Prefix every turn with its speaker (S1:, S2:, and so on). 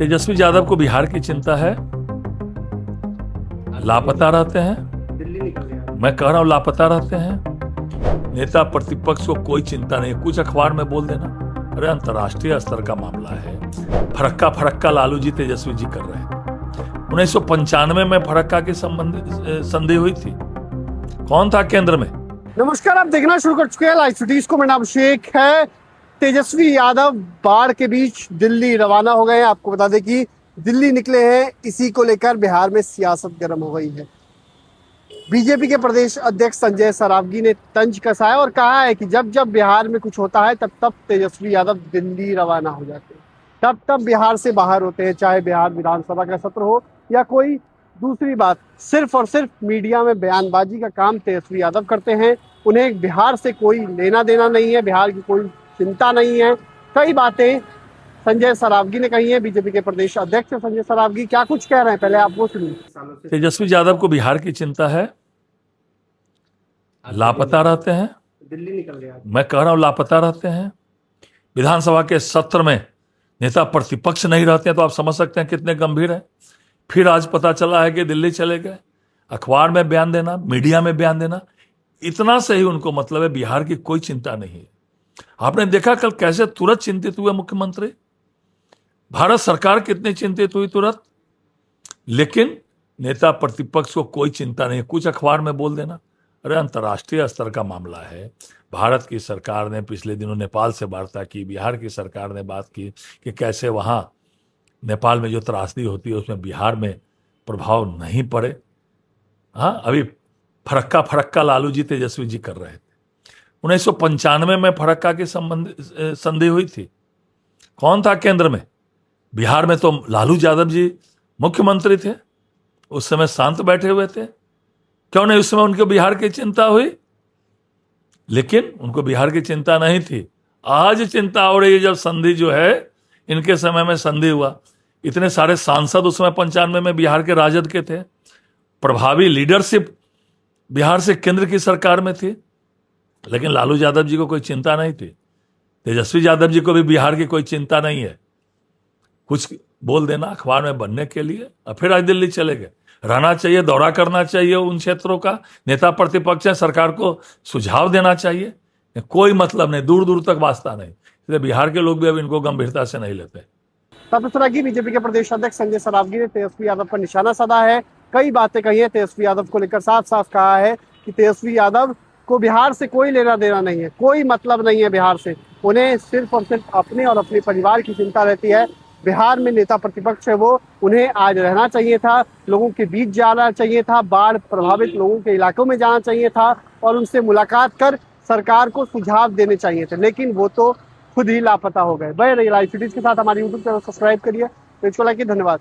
S1: तेजस्वी यादव को बिहार की चिंता है, लापता रहते हैं। मैं कह रहा हूं लापता रहते हैं। नेता प्रतिपक्ष को कोई चिंता नहीं, कुछ अखबार में बोल देना, अरे अंतर्राष्ट्रीय स्तर का मामला है। फरक्का फरक्का लालू जी तेजस्वी जी कर रहे हैं। 1995 में फरक्का की संधि हुई थी, कौन था केंद्र में?
S2: नमस्कार, आप देखना शुरू कर चुके हैं लाइव सिटीज को। मेरा नाम शेख है। तेजस्वी यादव बाढ़ के बीच दिल्ली रवाना हो गए हैं। आपको बता दें कि दिल्ली निकले हैं, इसी को लेकर बिहार में सियासत गर्म हो गई है। बीजेपी के प्रदेश अध्यक्ष संजय सरावगी ने तंज कसा है और कहा है कि जब जब बिहार में कुछ होता है तब तब तेजस्वी यादव दिल्ली रवाना हो जाते हैं, तब तब बिहार से बाहर होते हैं, चाहे बिहार विधानसभा का सत्र हो या कोई दूसरी बात। सिर्फ और सिर्फ मीडिया में बयानबाजी का काम तेजस्वी यादव करते हैं। उन्हें बिहार से कोई लेना देना नहीं है, बिहार की कोई चिंता नहीं है। कई बातें संजय सरावगी ने कही है। बीजेपी के प्रदेश अध्यक्ष संजय सरावगी क्या कुछ कह रहे हैं, पहले आप वो सुनिए।
S1: तेजस्वी यादव को बिहार की चिंता है, लापता रहते हैं।
S2: दिल्ली निकल गया।
S1: मैं कह रहा हूं लापता रहते हैं। विधानसभा के सत्र में नेता प्रतिपक्ष नहीं रहते हैं तो आप समझ सकते हैं कितने गंभीर है। फिर आज पता चला है कि दिल्ली चले गए। अखबार में बयान देना, मीडिया में बयान देना, इतना से ही उनको मतलब है बिहार की कोई चिंता नहीं है। आपने देखा कल कैसे तुरंत चिंतित हुए मुख्यमंत्री, भारत सरकार कितनी चिंतित हुई तुरंत। लेकिन नेता प्रतिपक्ष को कोई चिंता नहीं, कुछ अखबार में बोल देना, अरे अंतर्राष्ट्रीय स्तर का मामला है। भारत की सरकार ने पिछले दिनों नेपाल से वार्ता की, बिहार की सरकार ने बात की कि कैसे वहां नेपाल में जो त्रासदी होती है उसमें बिहार में प्रभाव नहीं पड़े। हाँ, अभी फरक्का फरक्का लालू जी तेजस्वी जी कर रहे थे। 1995 में फरक्का की संधि हुई थी, कौन था केंद्र में? बिहार में तो लालू यादव जी मुख्यमंत्री थे, उस समय शांत बैठे हुए थे। क्यों नहीं उस समय उनको बिहार की चिंता हुई? लेकिन उनको बिहार की चिंता नहीं थी। आज चिंता हो रही है जब संधि जो है, इनके समय में संधि हुआ। इतने सारे सांसद उस समय 95 में बिहार के राजद के थे, प्रभावी लीडरशिप बिहार से केंद्र की सरकार में थी। लेकिन लालू यादव जी को कोई चिंता नहीं थी, तेजस्वी यादव जी को भी बिहार की कोई चिंता नहीं है। कुछ बोल देना अखबार में बनने के लिए और फिर आज दिल्ली चले गए। रहना चाहिए, दौरा करना चाहिए उन क्षेत्रों का। नेता प्रतिपक्ष है, सरकार को सुझाव देना चाहिए। कोई मतलब नहीं, दूर दूर तक वास्ता नहीं। इसलिए बिहार के लोग भी अब इनको गंभीरता से नहीं लेते।
S2: तब इस तरह की बीजेपी के प्रदेश अध्यक्ष संजय सरावगी ने तेजस्वी यादव पर निशाना साधा है। कई बातें कही है तेजस्वी यादव को लेकर। साफ साफ कहा है कि तेजस्वी यादव को बिहार से कोई लेना देना नहीं है, कोई मतलब नहीं है बिहार से। उन्हें सिर्फ और सिर्फ अपने और अपने परिवार की चिंता रहती है। बिहार में नेता प्रतिपक्ष है वो, उन्हें आज रहना चाहिए था, लोगों के बीच जाना चाहिए था, बाढ़ प्रभावित लोगों के इलाकों में जाना चाहिए था और उनसे मुलाकात कर सरकार को सुझाव देने चाहिए थे। लेकिन वो तो खुद ही लापता हो गए। बने रहिए लाइव सिटीज के साथ, हमारे यूट्यूब चैनल सब्सक्राइब करिए, पेज को लाइक, धन्यवाद।